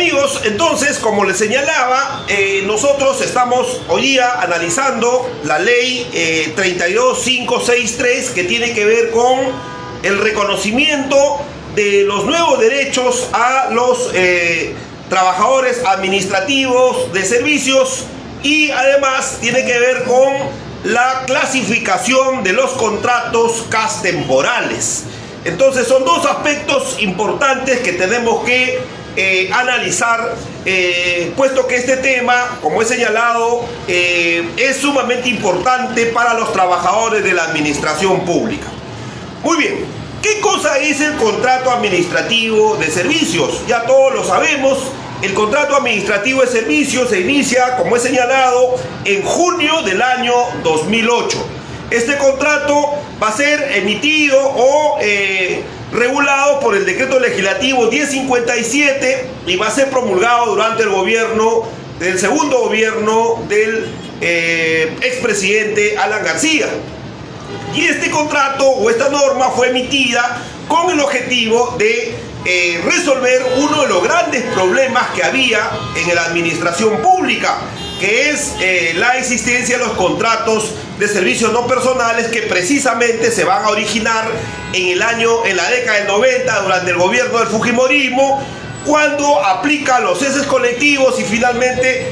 amigos, entonces, como les señalaba, nosotros estamos hoy día analizando la ley 32563, que tiene que ver con el reconocimiento de los nuevos derechos a los trabajadores administrativos de servicios, y además tiene que ver con la clasificación de los contratos CAS temporales. Entonces son dos aspectos importantes que tenemos que analizar, puesto que este tema, como he señalado, es sumamente importante para los trabajadores de la administración pública. Muy bien, ¿qué cosa es el contrato administrativo de servicios? Ya todos lo sabemos. El contrato administrativo de servicios se inicia, como he señalado, en junio del año 2008. Este contrato va a ser emitido o regulado por el decreto legislativo 1057 y va a ser promulgado durante el segundo gobierno del expresidente Alan García. Y este contrato o esta norma fue emitida con el objetivo de resolver uno de los grandes problemas que había en la administración pública, que es la existencia de los contratos de servicios no personales, que precisamente se van a originar en la década del 90, durante el gobierno del Fujimorismo, cuando aplica los ceses colectivos y finalmente,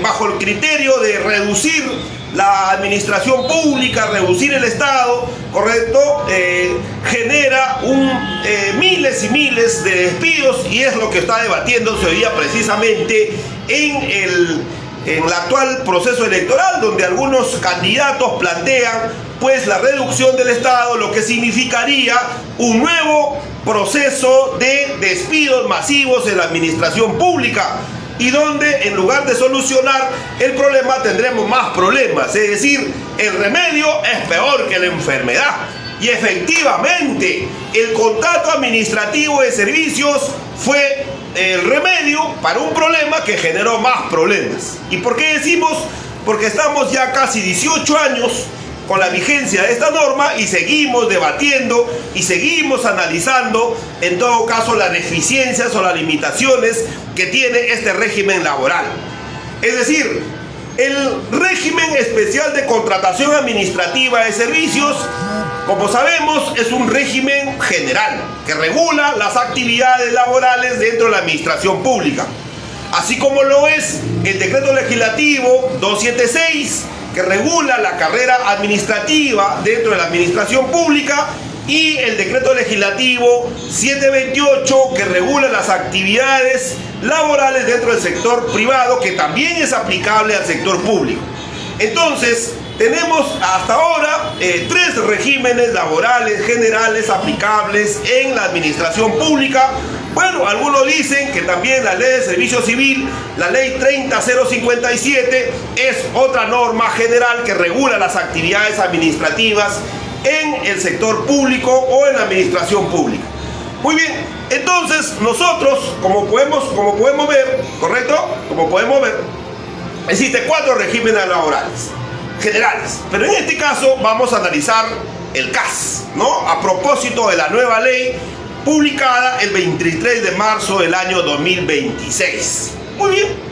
bajo el criterio de reducir la administración pública, reducir el Estado, ¿correcto? Genera miles y miles de despidos, y es lo que está debatiéndose hoy día precisamente en el actual proceso electoral, donde algunos candidatos plantean pues la reducción del Estado, lo que significaría un nuevo proceso de despidos masivos en la administración pública, y donde en lugar de solucionar el problema tendremos más problemas. Es decir, el remedio es peor que la enfermedad. Y efectivamente, el contrato administrativo de servicios fue el remedio para un problema que generó más problemas. ¿Y por qué decimos? Porque estamos ya casi 18 años con la vigencia de esta norma y seguimos debatiendo y seguimos analizando, en todo caso, las deficiencias o las limitaciones que tiene este régimen laboral. Es decir, el régimen especial de contratación administrativa de servicios, como sabemos, es un régimen general que regula las actividades laborales dentro de la administración pública, así como lo es el decreto legislativo 276, que regula la carrera administrativa dentro de la administración pública, y el decreto legislativo 728, que regula las actividades laborales dentro del sector privado, que también es aplicable al sector público. Entonces, tenemos hasta ahora 3 regímenes laborales generales aplicables en la administración pública. Bueno, algunos dicen que también la ley de servicio civil, la ley 30057, es otra norma general que regula las actividades administrativas en el sector público o en la administración pública. Muy bien, entonces nosotros, como podemos ver, ¿correcto? Como podemos ver, existen 4 regímenes laborales generales, pero en este caso vamos a analizar el CAS, ¿no? A propósito de la nueva ley publicada el 23 de marzo del año 2026. Muy bien.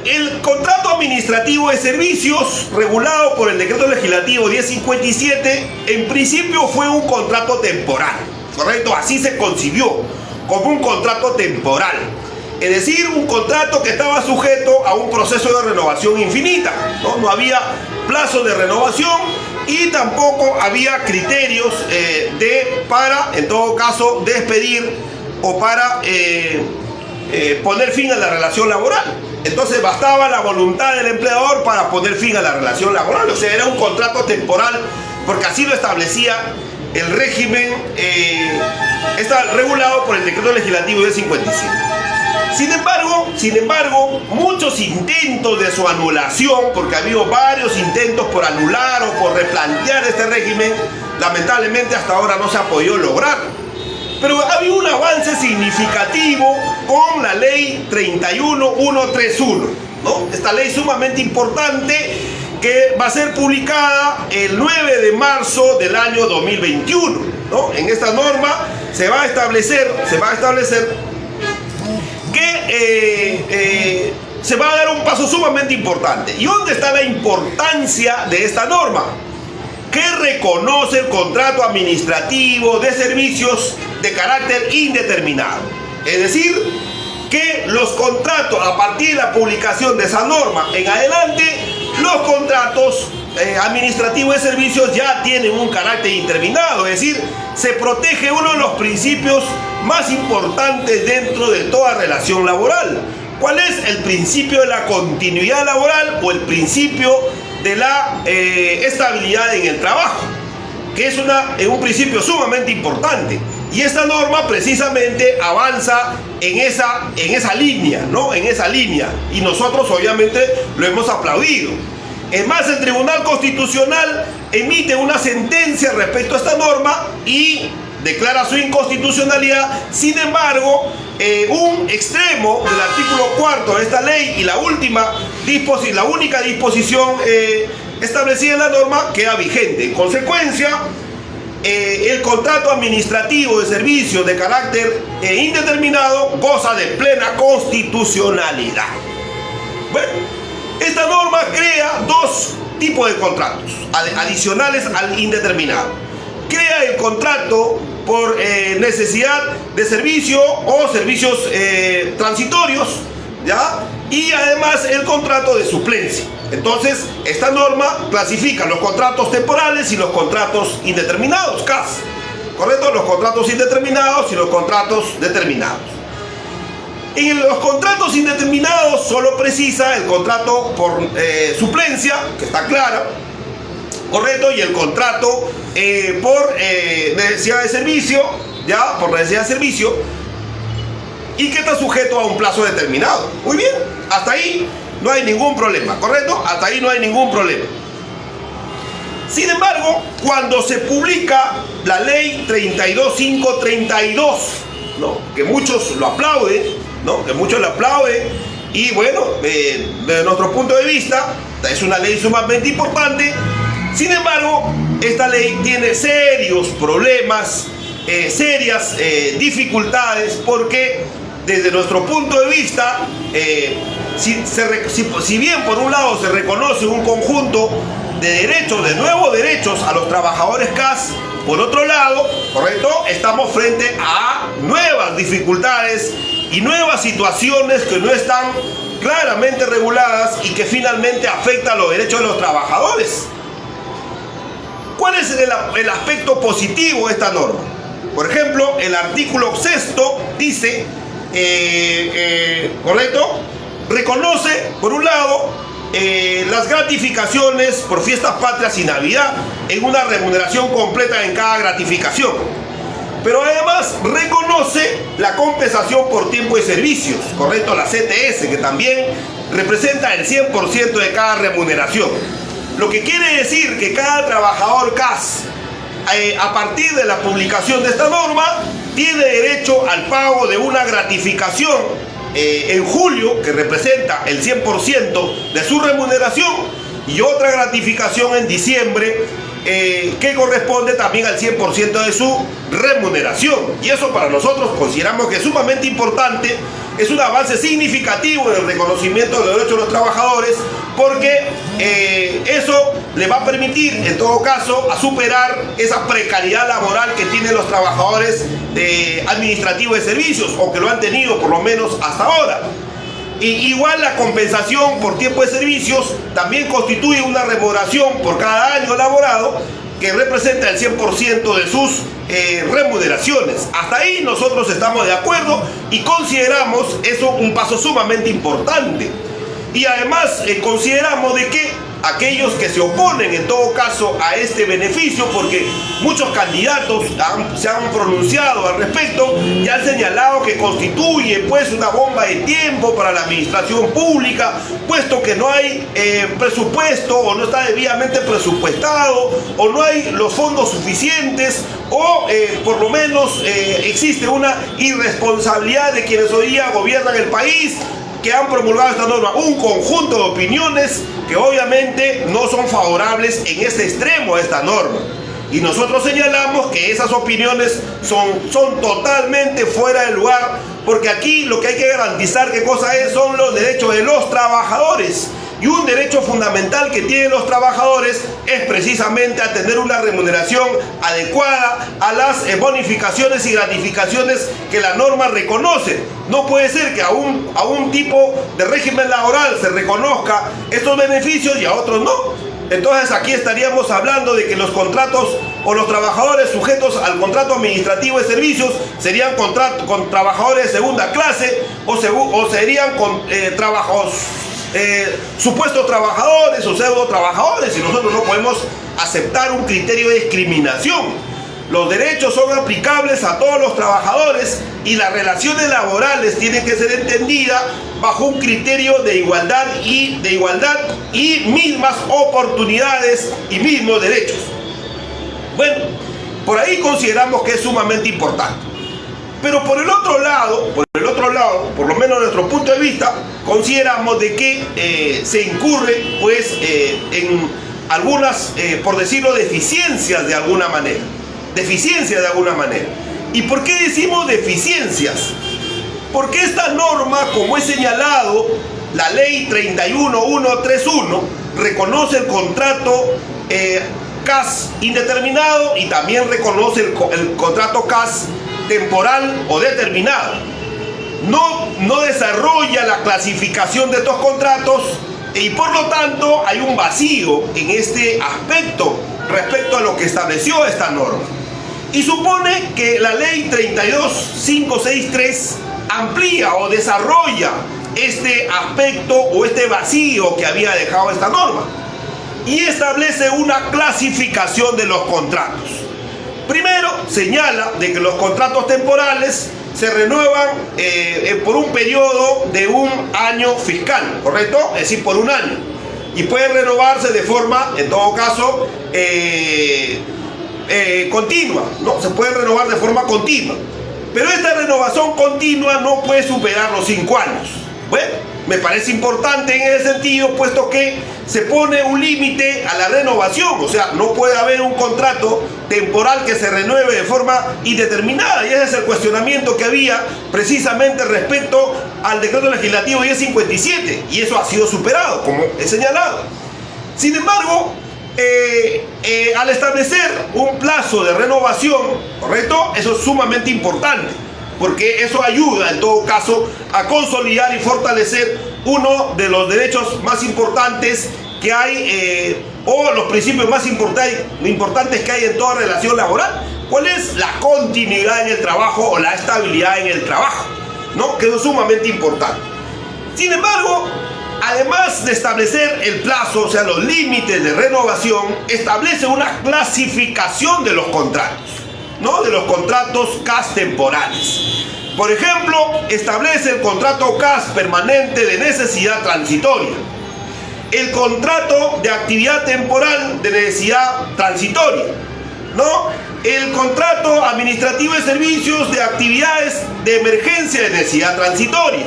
El contrato administrativo de servicios, regulado por el decreto legislativo 1057, en principio fue un contrato temporal, ¿correcto? Así se concibió, como un contrato temporal. Es decir, un contrato que estaba sujeto a un proceso de renovación infinita, ¿no? No había plazo de renovación y tampoco había criterios para, en todo caso, despedir o para poner fin a la relación laboral. Entonces bastaba la voluntad del empleador para poner fin a la relación laboral. O sea, era un contrato temporal, porque así lo establecía el régimen, está regulado por el decreto legislativo de 57. Sin embargo, muchos intentos de su anulación, porque ha habido varios intentos por anular o por replantear este régimen, lamentablemente hasta ahora no se ha podido lograr. Pero ha habido un avance significativo con la ley 31131, ¿no? Esta ley sumamente importante, que va a ser publicada el 9 de marzo del año 2021, ¿no? En esta norma se va a establecer que se va a dar un paso sumamente importante. ¿Y dónde está la importancia de esta norma? Que reconoce el contrato administrativo de servicios de carácter indeterminado. Es decir, que los contratos, a partir de la publicación de esa norma en adelante, los contratos administrativos de servicios ya tienen un carácter indeterminado. Es decir, se protege uno de los principios más importantes dentro de toda relación laboral. ¿Cuál es el principio de la continuidad laboral o el principio de la estabilidad en el trabajo? Que es un principio sumamente importante. Y esta norma precisamente avanza en esa línea, ¿no? En esa línea. Y nosotros obviamente lo hemos aplaudido. Es más, el Tribunal Constitucional emite una sentencia respecto a esta norma y declara su inconstitucionalidad. Sin embargo, un extremo del artículo 4 de esta ley y la única disposición establecida en la norma queda vigente. En consecuencia, el contrato administrativo de servicios de carácter indeterminado goza de plena constitucionalidad. Bueno, esta norma crea dos tipos de contratos adicionales al indeterminado. Crea el contrato por necesidad de servicio o servicios transitorios, ¿ya? Y además el contrato de suplencia. Entonces, esta norma clasifica los contratos temporales y los contratos indeterminados, CAS. ¿Correcto? Los contratos indeterminados y los contratos determinados. En los contratos indeterminados solo precisa el contrato por suplencia, que está clara, ¿correcto? Y el contrato por necesidad de servicio, ¿ya? Por necesidad de servicio, y que está sujeto a un plazo determinado. Muy bien, hasta ahí no hay ningún problema, ¿correcto? Hasta ahí no hay ningún problema. Sin embargo, cuando se publica la ley 32532, ¿no? Que muchos lo aplauden, ¿no? Que muchos lo aplauden, y bueno, desde nuestro punto de vista, es una ley sumamente importante. Sin embargo, esta ley tiene serios problemas, serias dificultades, porque desde nuestro punto de vista, si bien por un lado se reconoce un conjunto de derechos, de nuevos derechos a los trabajadores CAS, por otro lado, ¿correcto?, estamos frente a nuevas dificultades y nuevas situaciones que no están claramente reguladas y que finalmente afectan los derechos de los trabajadores. ¿Cuál es el aspecto positivo de esta norma? Por ejemplo, el artículo 6º dice, ¿correcto?, reconoce, por un lado, las gratificaciones por fiestas patrias y Navidad en una remuneración completa en cada gratificación. Pero además reconoce la compensación por tiempo de servicios, ¿correcto?, la CTS, que también representa el 100% de cada remuneración. Lo que quiere decir que cada trabajador CAS, a partir de la publicación de esta norma, tiene derecho al pago de una gratificación en julio, que representa el 100% de su remuneración, y otra gratificación en diciembre, que corresponde también al 100% de su remuneración. Y eso para nosotros consideramos que es sumamente importante, es un avance significativo en el reconocimiento de los derechos de los trabajadores, porque eso le va a permitir, en todo caso, a superar esa precariedad laboral que tienen los trabajadores administrativos de servicios, o que lo han tenido por lo menos hasta ahora. Y igual la compensación por tiempo de servicios también constituye una remuneración por cada año laborado que representa el 100% de sus remuneraciones. Hasta ahí nosotros estamos de acuerdo y consideramos eso un paso sumamente importante. Y además consideramos de que aquellos que se oponen en todo caso a este beneficio, porque muchos candidatos se han pronunciado al respecto y han señalado que constituye pues una bomba de tiempo para la administración pública, puesto que no hay presupuesto, o no está debidamente presupuestado, o no hay los fondos suficientes, o por lo menos existe una irresponsabilidad de quienes hoy día gobiernan el país, que han promulgado esta norma. Un conjunto de opiniones que obviamente no son favorables en este extremo de esta norma. Y nosotros señalamos que esas opiniones son totalmente fuera de lugar, porque aquí lo que hay que garantizar, ¿qué cosa es? Son los derechos de los trabajadores. Y un derecho fundamental que tienen los trabajadores es precisamente a tener una remuneración adecuada a las bonificaciones y gratificaciones que la norma reconoce. No puede ser que a un tipo de régimen laboral se reconozca estos beneficios y a otros no. Entonces aquí estaríamos hablando de que los contratos o los trabajadores sujetos al contrato administrativo de servicios serían con trabajadores de segunda clase o serían con supuestos trabajadores o pseudo trabajadores, y nosotros no podemos aceptar un criterio de discriminación. Los derechos son aplicables a todos los trabajadores y las relaciones laborales tienen que ser entendidas bajo un criterio de igualdad y mismas oportunidades y mismos derechos. Bueno, por ahí consideramos que es sumamente importante. Pero por el otro lado, por lo menos desde nuestro punto de vista, consideramos de que se incurre pues en algunas, por decirlo, deficiencias de alguna manera. ¿Y por qué decimos deficiencias? Porque esta norma, como he señalado, la ley 31131 reconoce el contrato CAS indeterminado y también reconoce el contrato CAS temporal o determinado. No desarrolla la clasificación de estos contratos y por lo tanto hay un vacío en este aspecto respecto a lo que estableció esta norma. Y supone que la ley 32563 amplía o desarrolla este aspecto o este vacío que había dejado esta norma y establece una clasificación de los contratos. Primero, señala de que los contratos temporales se renuevan por un periodo de un año fiscal, ¿correcto? Es decir, por un año. Y pueden renovarse de forma, en todo caso, continua, ¿no? Se puede renovar de forma continua. Pero esta renovación continua no puede superar los 5 años. Bueno, me parece importante en ese sentido, puesto que se pone un límite a la renovación. O sea, no puede haber un contrato temporal que se renueve de forma indeterminada. Y ese es el cuestionamiento que había precisamente respecto al decreto legislativo 1057. Y eso ha sido superado, como he señalado. Sin embargo, al establecer un plazo de renovación, ¿correcto? Eso es sumamente importante, porque eso ayuda en todo caso a consolidar y fortalecer uno de los derechos más importantes que hay, o los principios más importantes que hay en toda relación laboral. ¿Cuál es? La continuidad en el trabajo o la estabilidad en el trabajo, ¿no? Que es sumamente importante. Sin embargo, además de establecer el plazo, o sea, los límites de renovación, establece una clasificación de los contratos, ¿no? De los contratos CAS temporales. Por ejemplo, establece el contrato CAS permanente de necesidad transitoria, el contrato de actividad temporal de necesidad transitoria, ¿no? El contrato administrativo de servicios de actividades de emergencia de necesidad transitoria.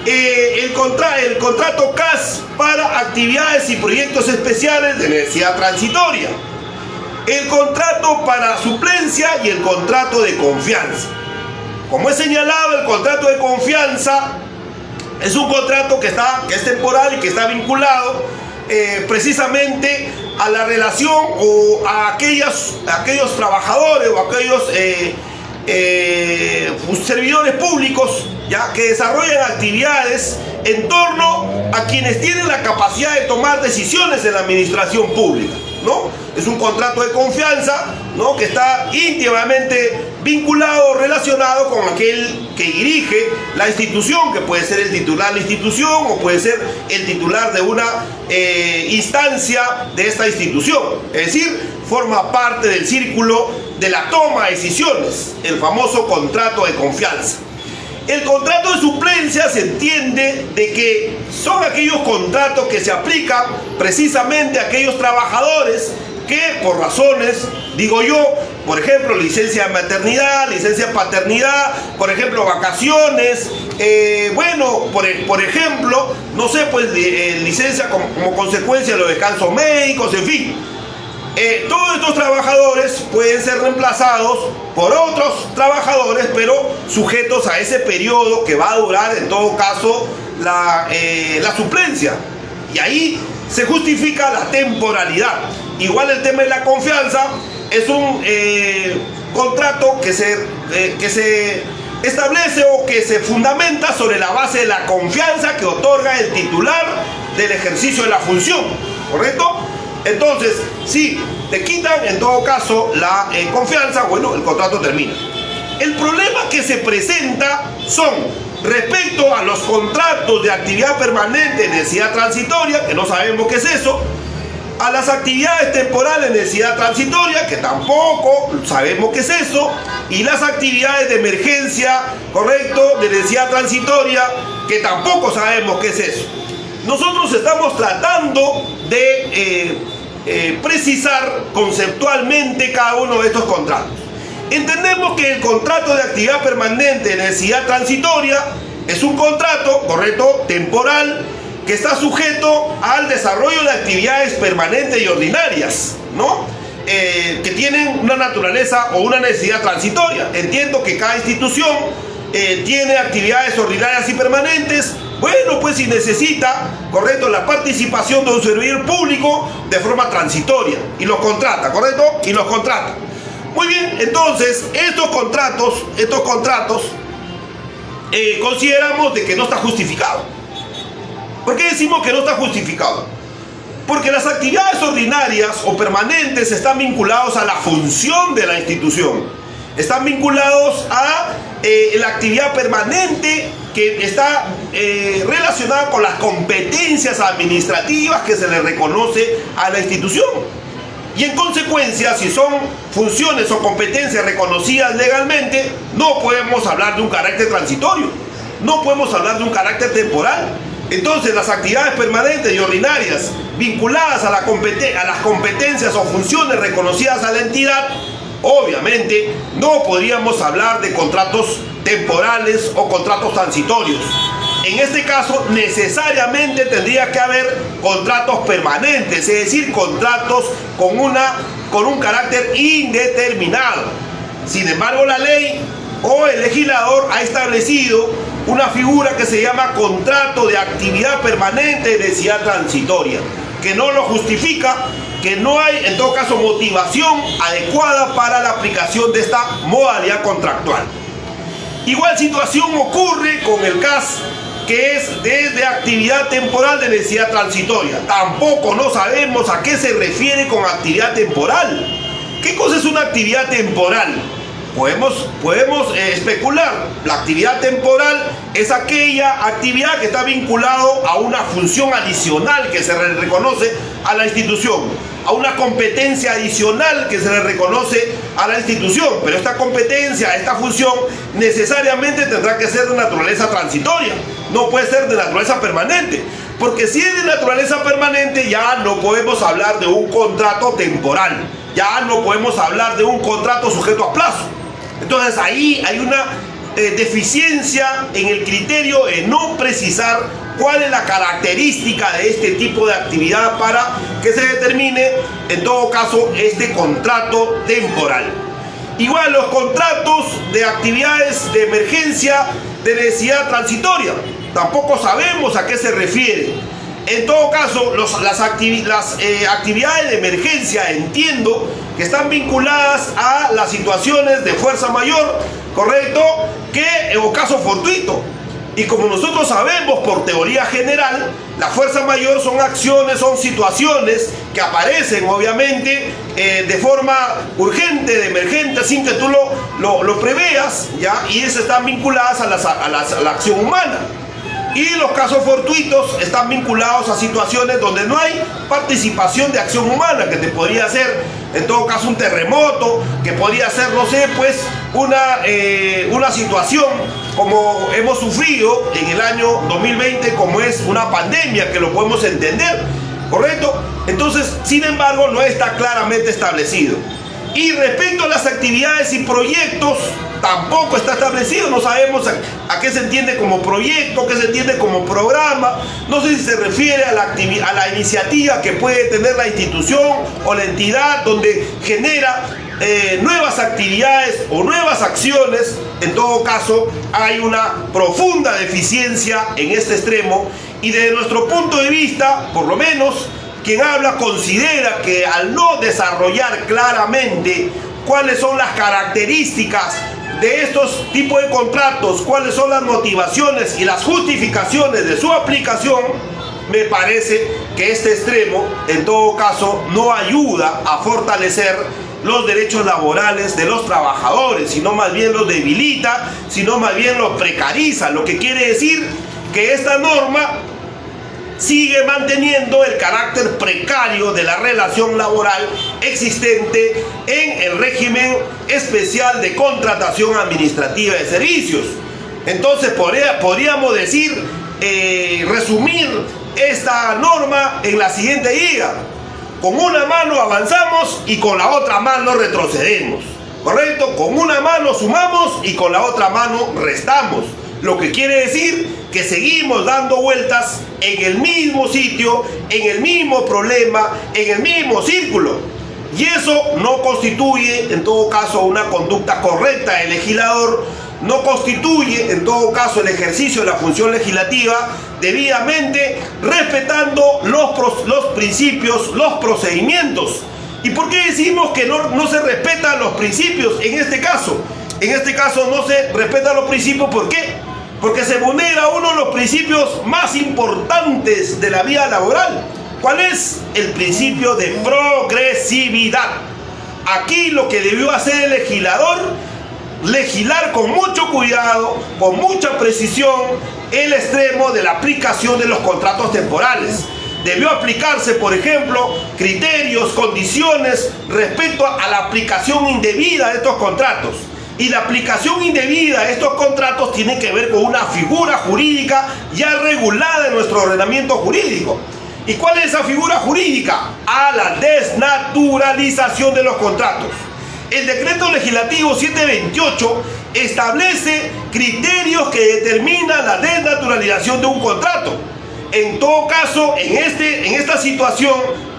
El contrato CAS para actividades y proyectos especiales de necesidad transitoria, el contrato para suplencia y el contrato de confianza. Como he señalado, el contrato de confianza es un contrato que es temporal y que está vinculado precisamente a la relación o a aquellos trabajadores o aquellos servidores públicos, ya que desarrollan actividades en torno a quienes tienen la capacidad de tomar decisiones en la administración pública, ¿no? Es un contrato de confianza, ¿no? Que está íntimamente vinculado, relacionado con aquel que dirige la institución, que puede ser el titular de la institución o puede ser el titular de una instancia de esta institución. Es decir, forma parte del círculo de la toma de decisiones, el famoso contrato de confianza. El contrato de suplencia se entiende de que son aquellos contratos que se aplican precisamente a aquellos trabajadores que por razones, digo yo, por ejemplo, licencia de maternidad, licencia de paternidad, por ejemplo, vacaciones, por ejemplo, no sé, pues licencia como consecuencia de los descansos médicos, en fin. Todos estos trabajadores pueden ser reemplazados por otros trabajadores, pero sujetos a ese periodo que va a durar en todo caso la suplencia. Y ahí se justifica la temporalidad. Igual el tema de la confianza es un contrato que se establece o que se fundamenta sobre la base de la confianza que otorga el titular del ejercicio de la función, ¿correcto? Entonces, si te quitan en todo caso la confianza, bueno, el contrato termina. El problema que se presenta son respecto a los contratos de actividad permanente de necesidad transitoria, que no sabemos qué es eso, a las actividades temporales de necesidad transitoria, que tampoco sabemos qué es eso, y las actividades de emergencia, correcto, de necesidad transitoria, que tampoco sabemos qué es eso. Nosotros estamos tratando de precisar conceptualmente cada uno de estos contratos. Entendemos que el contrato de actividad permanente de necesidad transitoria es un contrato, correcto, temporal, que está sujeto al desarrollo de actividades permanentes y ordinarias, ¿no? Que tienen una naturaleza o una necesidad transitoria. Entiendo que cada institución tiene actividades ordinarias y permanentes. Bueno, pues si necesita, correcto, la participación de un servidor público de forma transitoria y los contrata, correcto, y los contrata. Muy bien, entonces estos contratos consideramos de que no está justificado. ¿Por qué decimos que no está justificado? Porque las actividades ordinarias o permanentes están vinculados a la función de la institución, están vinculados a la actividad permanente que está relacionada con las competencias administrativas que se le reconoce a la institución. Y en consecuencia, si son funciones o competencias reconocidas legalmente, no podemos hablar de un carácter transitorio, no podemos hablar de un carácter temporal. Entonces, las actividades permanentes y ordinarias vinculadas a las competencias o funciones reconocidas a la entidad, obviamente no podríamos hablar de contratos temporales o contratos transitorios. En este caso, necesariamente tendría que haber contratos permanentes, es decir, contratos con un carácter indeterminado. Sin embargo, la ley o el legislador ha establecido una figura que se llama contrato de actividad permanente de necesidad transitoria, que no lo justifica, que no hay en todo caso motivación adecuada para la aplicación de esta modalidad contractual. Igual situación ocurre con el CAS, que es desde actividad temporal de necesidad transitoria. Tampoco no sabemos a qué se refiere con actividad temporal. ¿Qué cosa es una actividad temporal? Podemos especular. La actividad temporal es aquella actividad que está vinculado a una función adicional que se le reconoce a la institución, a una competencia adicional que se le reconoce a la institución, pero esta competencia, esta función necesariamente tendrá que ser de naturaleza transitoria, no puede ser de naturaleza permanente, porque si es de naturaleza permanente ya no podemos hablar de un contrato temporal, ya no podemos hablar de un contrato sujeto a plazo. Entonces ahí hay una deficiencia en el criterio de no precisar cuál es la característica de este tipo de actividad para que se determine en todo caso este contrato temporal. Igual los contratos de actividades de emergencia de necesidad transitoria, tampoco sabemos a qué se refiere. En todo caso, las actividades de emergencia entiendo que están vinculadas a las situaciones de fuerza mayor, correcto, o caso fortuito. Y como nosotros sabemos por teoría general, la fuerza mayor son acciones, son situaciones que aparecen obviamente de forma urgente, de emergente, sin que tú lo preveas, ¿ya? Y esas están vinculadas a la acción humana. Y los casos fortuitos están vinculados a situaciones donde no hay participación de acción humana, que te podría ser, en todo caso, un terremoto, que podría ser, no sé, pues, una situación como hemos sufrido en el año 2020, como es una pandemia, que lo podemos entender, ¿correcto? Entonces, sin embargo, no está claramente establecido. Y respecto a las actividades y proyectos, tampoco está establecido, no sabemos a qué se entiende como proyecto, qué se entiende como programa, no sé si se refiere a la iniciativa que puede tener la institución o la entidad donde genera nuevas actividades o nuevas acciones. En todo caso, hay una profunda deficiencia en este extremo y desde nuestro punto de vista, por lo menos, quien habla considera que al no desarrollar claramente cuáles son las características de estos tipos de contratos, cuáles son las motivaciones y las justificaciones de su aplicación, me parece que este extremo, en todo caso, no ayuda a fortalecer los derechos laborales de los trabajadores, sino más bien los debilita, sino más bien los precariza, lo que quiere decir que esta norma sigue manteniendo el carácter precario de la relación laboral existente en el régimen especial de contratación administrativa de servicios. Entonces podríamos decir, resumir esta norma en la siguiente idea: con una mano avanzamos y con la otra mano retrocedemos, ¿correcto? Con una mano sumamos y con la otra mano restamos. Lo que quiere decir que seguimos dando vueltas en el mismo sitio, en el mismo problema, en el mismo círculo. Y eso no constituye, en todo caso, una conducta correcta del legislador, no constituye, en todo caso, el ejercicio de la función legislativa debidamente respetando los principios, los procedimientos. ¿Y por qué decimos que no se respetan los principios en este caso? En este caso no se respetan los principios, ¿por qué? Porque se vulnera uno de los principios más importantes de la vida laboral. ¿Cuál es? El principio de progresividad. Aquí lo que debió hacer el legislador, legislar con mucho cuidado, con mucha precisión, el extremo de la aplicación de los contratos temporales. Debió aplicarse, por ejemplo, criterios, condiciones respecto a la aplicación indebida de estos contratos. Y la aplicación indebida de estos contratos tiene que ver con una figura jurídica ya regulada en nuestro ordenamiento jurídico. ¿Y cuál es esa figura jurídica? A la desnaturalización de los contratos. El decreto legislativo 728 establece criterios que determinan la desnaturalización de un contrato. En todo caso, en esta situación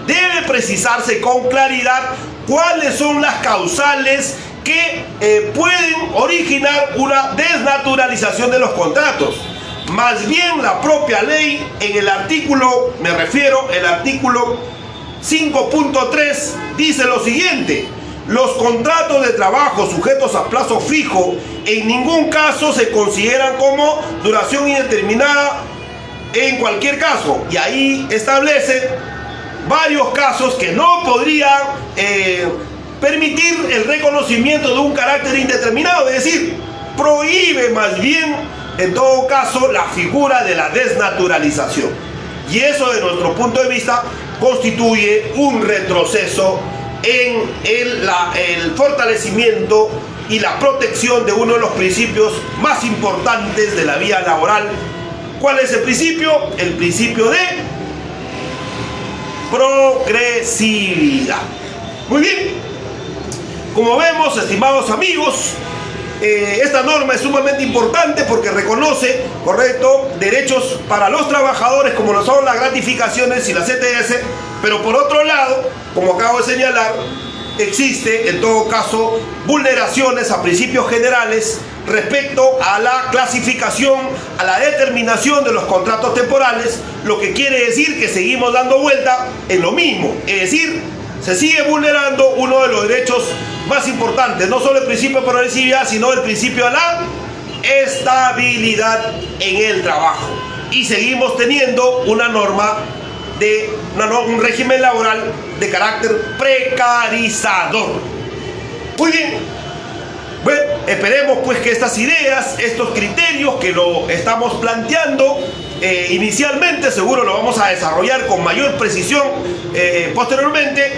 debe precisarse con claridad cuáles son las causales que pueden originar una desnaturalización de los contratos. Más bien la propia ley en el artículo, el artículo 5.3 dice lo siguiente: los contratos de trabajo sujetos a plazo fijo en ningún caso se consideran como duración indeterminada en cualquier caso. Y ahí establece varios casos que no podrían permitir el reconocimiento de un carácter indeterminado, es decir, prohíbe más bien, en todo caso, la figura de la desnaturalización. Y eso, de nuestro punto de vista, constituye un retroceso en el fortalecimiento y la protección de uno de los principios más importantes de la vida laboral. ¿Cuál es el principio? El principio de progresividad. Muy bien. Como vemos, estimados amigos, esta norma es sumamente importante porque reconoce, correcto, derechos para los trabajadores como lo son las gratificaciones y las CTS, pero por otro lado, como acabo de señalar, existe en todo caso vulneraciones a principios generales respecto a la clasificación, a la determinación de los contratos temporales, lo que quiere decir que seguimos dando vuelta en lo mismo, es decir, se sigue vulnerando uno de los derechos más importantes, no solo el principio de progresividad, sino el principio de la estabilidad en el trabajo. Y seguimos teniendo una norma un régimen laboral de carácter precarizador. Muy bien. Bueno, esperemos pues que estas ideas, estos criterios que lo estamos planteando inicialmente, seguro lo vamos a desarrollar con mayor precisión posteriormente,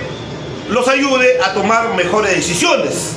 los ayude a tomar mejores decisiones.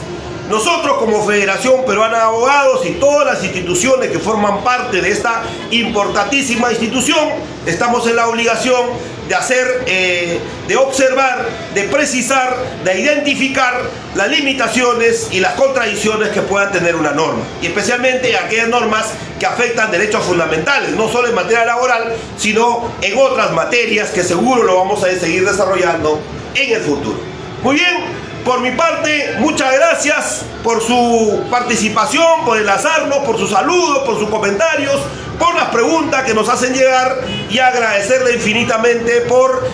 Nosotros como Federación Peruana de Abogados y todas las instituciones que forman parte de esta importantísima institución, estamos en la obligación de hacer, de observar, de precisar, de identificar las limitaciones y las contradicciones que puedan tener una norma, y especialmente aquellas normas que afectan derechos fundamentales, no solo en materia laboral, sino en otras materias que seguro lo vamos a seguir desarrollando en el futuro. Muy bien. Por mi parte, muchas gracias por su participación, por enlazarnos, por sus saludos, por sus comentarios, por las preguntas que nos hacen llegar, y agradecerle infinitamente por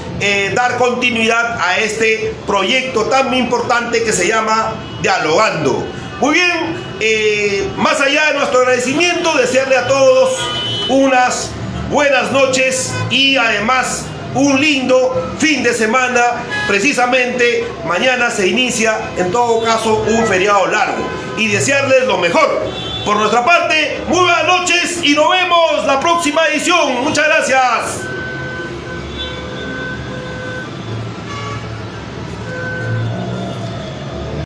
dar continuidad a este proyecto tan importante que se llama Dialogando. Muy bien, más allá de nuestro agradecimiento, desearle a todos unas buenas noches y además un lindo fin de semana. Precisamente mañana se inicia, en todo caso, un feriado largo, y desearles lo mejor. Por nuestra parte, muy buenas noches y nos vemos la próxima edición. Muchas gracias.